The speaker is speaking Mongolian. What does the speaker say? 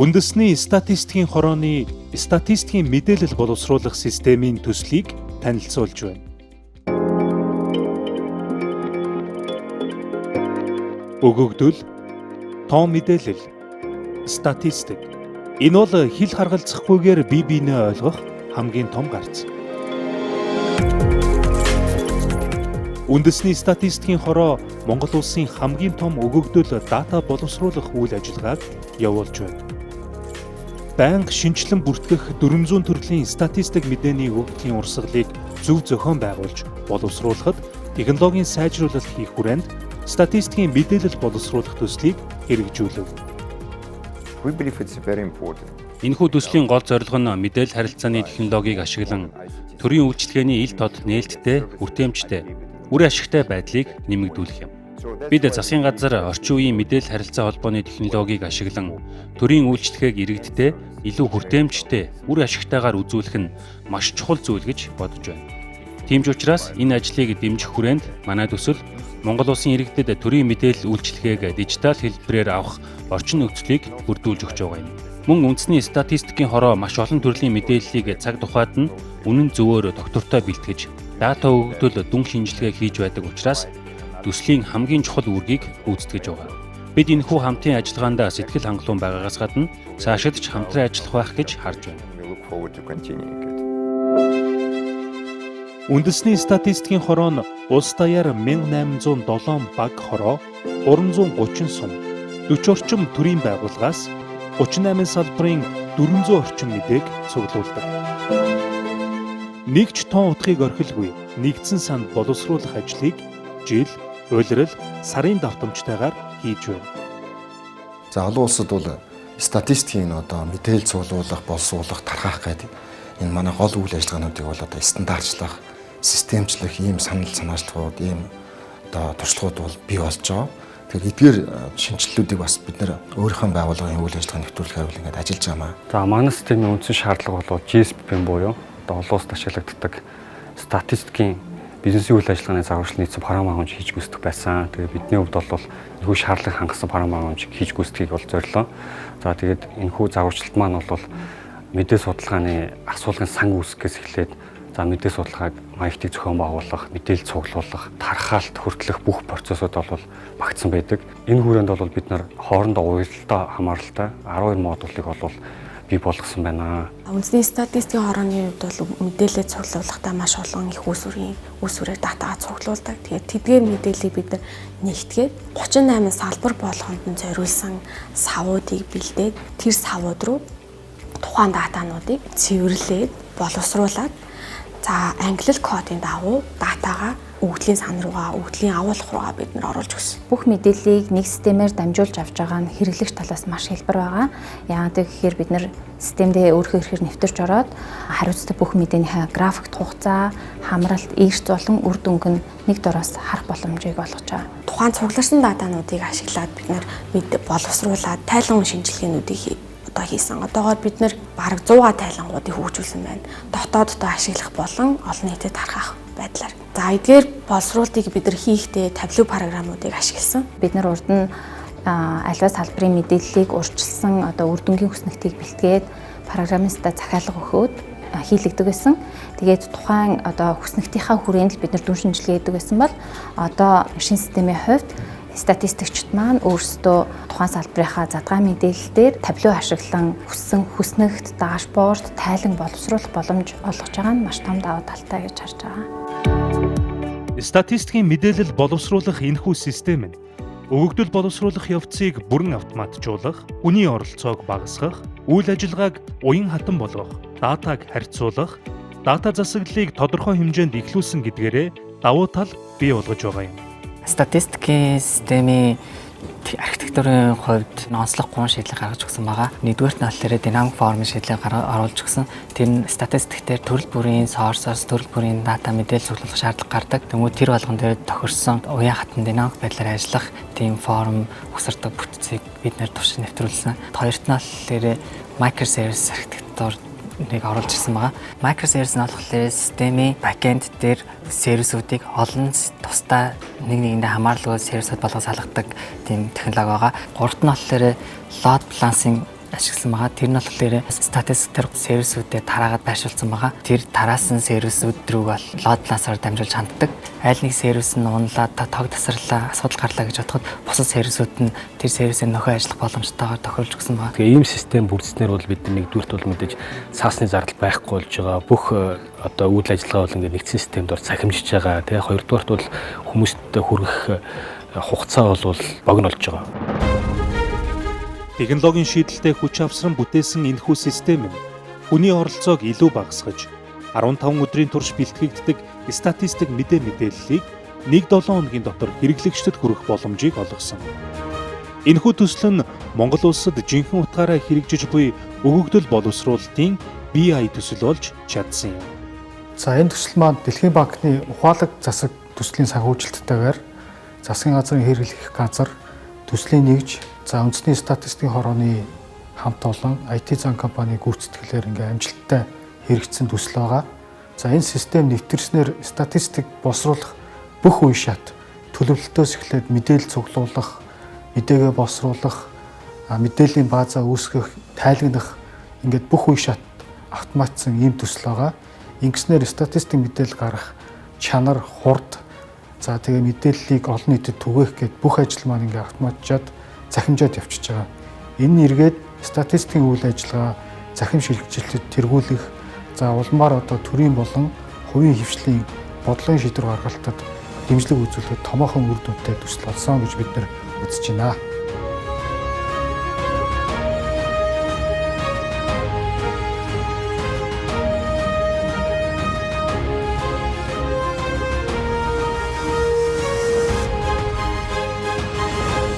Үндэсний статистикийн хорооны статистикийн мэдээлэл боловсруулах системийн төслийг танилцуулж байна. Өгөгдөл, тоон мэдээлэл, статистик. Энэ бол хэл харгалзахгүйгээр бие биенээ ойлгох хамгийн том гарц. Үндэсний статистикийн хороо Монгол улсын хамгийн том өгөгдөл дата боловсруулах үйл ажиллагааг явуулж байна. Байнга шинжилэн бүртгэх 400 төрлийн статистик мэдээний өгөгдлийн урсгалыг зөв зохион байгуулж боловсруулахад технологийн сайжруулалт хийх хүрээнд статистикийн мэдээлэл боловсруулах төслийг хэрэгжүүлэв. Энэхүү төслийн гол зорилго нь мэдээлэл харилцааны технологиг ашиглан төрийн үйлчлэгээний ил тод нээлттэй, хүртээмжтэй, үр ашигтай байдлыг нэмэгдүүлэх юм. Бид засгийн газар орчин үеийн мэдээлэл харилцаа холбооны технологиг ашиглан төрийн үйлчлэгээг иргэдтэй илүү хүртээмжтэй, үр ашигтайгаар үзүүлэх нь маш чухал зүйл гэж бодож байна. Тийм ч учраас энэ ажлыг дэмжих хүрээнд манай төсөл Монгол улсын иргэдэд төрийн мэдээлэл үйлчлэгээг дижитал хэлбэрээр авах орчин нөхцөлийг бүрдүүлж өгч байгаа юм. Мөн үндэсний статистикийн хороо маш олон төрлийн мэдээллийг цаг тухайд нь үнэн зөвөөр доктортой бэлтгэж, дата өгөгдөл дүн шинжилгээ хийж байдаг учраас төслийн хамгийн чухал үүргийг гүйцэтгэж байгаа. Бид энэхүү хамтын ажиллагаанд сэтгэл хангалуун байгаагаас гадна цаашид ч хамтран ажиллах байх гэж харж байна. Үндэсний статистикийн хороо нь улс даяар 1807 баг хороо, 330 сум, 40 орчим төрийн байгууллагаас 38 салбарын 400 орчим мэдээг цуглуулдаг. Нэгч тоон утгыг орхилгүй нэгдсэн санд боловсруулах ажлыг жил, улирал, сарын давтамжтайгаар хийж байна. За олон улсад бол статистикийн мэдээлэл цуглуулах, боловсруулах, тархах гэдэг энэ манай гол үйл ажиллагаануудыг бол стандартчлах, системчлэх ийм санал санаачлагууд, ийм туршлагууд бол бий болж байгаа. Тэгэхээр эдгээр шинжилэлүүдийг бас бид нэр өөрийнхөө байгууллагын үйл ажиллагааг нэвтрүүлэхээр бол ингээд ажиллаж байгаа. За манай системийн үндсэн шаардлага бол GSP буюу олон улсад ашиглагддаг статистикийн бизнесийн үйл ажиллагааны загварчлалын нийцэв хороо магамж хийж гүйцэтгэх байсан. Тэгээд бидний хувьд бол энэхүү шаардлага хангасан хороо магамж хийж гүйцэтгэхийг бол зорилоо. За тэгээд энэхүү загварчлалт маань бол мэдээ судалгааны асуулгын сан үүсгээс эхлээд мэдээ судалгааг маягтыг зохион байгуулах, мэдээлэл цуглуулах, тархаалт хүртэлх бүх процессууд бол багтсан байдаг. Энэ хүрээнд бол бид нар хоорондоо уялдаа хамааралтай 12 модулыг бол бий болгосон байна. Үндэсний статистикийн хорооны хувьд бол мэдээлэл цуглуулахдаа маш олон их үүсвэрээр датагаа цуглуулдаг. Тэгээд тэдгээр мэдээллийг бид нар нэгтгээд 38 салбар болгонд нь зориулсан савуудыг бэлдээд тэр савууд руу тухайн датануудыг цэвэрлээд боловсруулад англи кодын дагуу датагаа өгөгдлийн сан руугаа, өгөгдлийн агуулга руугаа бид нар оруулж өгсөн. Бүх мэдээллийг нэг системээр дамжуулж авч байгаа нь хэрэглэгч талаас маш хэлбэр байгаа. Яагаад гэхээр бид нар системдээ өөрөөр ихээр нэвтэрч ороод хариуцдаг бүх мэдээнийхээ графикт хугацаа, хамралт, эрс болон үр дүнг нь нэг дороос харах боломжийг олгож байгаа. Тухайн цугларсан датануудыг ашиглаад бид нар боловсруулад тайлан шинжилгээнүүдийг хийсэн. Одоогоор бид нэр бараг 100 тайлангуудыг хөгжүүлсэн байна. Дотооддоо ашиглах болон олон нийтэд тархах байдлаар. За эдгээр боловсруулалтыг бид нар хийхдээ табло програмуудыг ашигласан. Бид нар урд нь альва салбарын мэдээллийг урьдчилсан үр дүнгийн хүснэгтийг бэлтгээд программистаа захиалга өгөөд хийлэгдэг байсан. Тэгээд тухайн хүснэгтийнхаа хүрээнд л бид нар дүн шинжилгээ хийдэг байсан бол шинэ системийн хувьд статистикчид маань өөрсдөө тухайн салбарынхаа задгай мэдээлэл дээр табло ашиглан хүссэн хүснэгт, дашборд, тайлан боловсруулах боломж олгож байгаа нь маш том давуу талтай гэж харж байгаа. Статистикийн мэдээлэл боловсруулах энэхүү систем нь өгөгдөл боловсруулах явцыг бүрэн автоматжуулах, хүний оролцоог багасгах, үйл ажиллагааг уян хатан болгох, датаг харьцуулах, дата засаглалыг тодорхой хэмжээнд ихлүүлсэн гэдгээрээ давуу тал бий болгож байгаа юм. Статистикийн системийн архитектурын хувьд онцлог 3 шийдлийг гаргаж өгсөн байгаа. Нэгдүгээрт нь болохоор динамик формын шийдлийг оруулж өгсөн. Тэр нь статистик дээр төрөл бүрийн source-ос төрөл бүрийн дата мэдээлэл цуглуулах шаардлага гардаг. Тэгмээ тэр болгон дээр тохирсон уян хатан динамик байдлаар ажиллах тийм форм өгсөрдөг бүтцийг бид нэр туршиж нэвтрүүлсэн. Хоёрт нь болохоор microservice архитектур нэг оруулж ирсэн байгаа. Microservice нь болохоор системийн backend дээр сервисүүдийг олон тусдаа нэг нэгэндээ хамаарлаггүй сервисүүд болгож салгадаг тийм технологи байгаа. Гуравт нь болохоор load balancing ашигласан байгаа. Тэр нь болохоор статистик төр сервисүүдэд тараагаад байршуулсан байгаа. Тэр тараасан сервисүүд рүү бол лод балансаар дамжуулж ханддаг. Аль нэг сервис нь унлаад тог тасарлаа, асуудал гарлаа гэж бодоход бусад сервисүүд нь тэр сервисээ нөхөө ажиллах боломжтойгоор тохируулж өгсөн байгаа. Тэгээ ийм систем бүрдснээр бол бид нэгдүгürt бол мэдээж цаасны зардал байхгүй болж байгаа. Бүх одоо үйл ажиллагаа бол ингээд нэгдсэн системд ор цахимжиж байгаа. Тэгээ хоёрдугаарт бол хүмүүст хүргэх хугацаа бол богино болж байгаа. Технологийн шийдэлтэй хүч авсран бүтээсэн энэхүү систем нь хүний оролцоог илүү багасгаж 15 өдрийн турш бэлтгэгддэг статистик мэдээллийг 1-7 хоногийн дотор хэрэглэгчдэд хүргэх боломжийг олгосон. Энэхүү төсөл нь Монгол улсад жинхэнэ утгаараа хэрэгжиж буй өгөгдөл боловсруулалтын BI төсөл болж чадсан юм. За энэ төсөл маань Дэлхийн банкны ухаалаг засаг төслийн санхүүжилттайгаар засгийн газрын хэрэглэх газар төслийн нэгж за үндэсний статистикийн хорооны хамт олон IT зан компани гүйцэтгэлээр ингээм амжилттай хэрэгжсэн төсөл байгаа. За энэ систем нэвтэрснээр статистик боловсруулах бүх үе шат төлөвлөлтөөс эхлээд мэдээлэл цуглуулах, мэдээгээ боловсруулах, мэдээллийн баазаа үүсгэх, тайлгнах ингээд бүх үе шат автоматсан ийм төсөл байгаа. Ингэснээр статистик мэдээлэл гаргах чанар, хурд за тэгээ мэдээллийг олон нийтэд түгээх гээд бүх ажил маань ингээ автоматжаад захимжаад явчихж байгаа. Энэ нь эргээд статистикийн үйл ажиллагаа захим шилжилтэд тэргүүлэх за улмаар одоо төрийн болон хувийн хвшлийн бодлогын шийдвэр гаргалтад дэмжлэг үзүүлэхэд томоохон үр дүнтэй төсөл болсон гэж бид нар үзэж байна.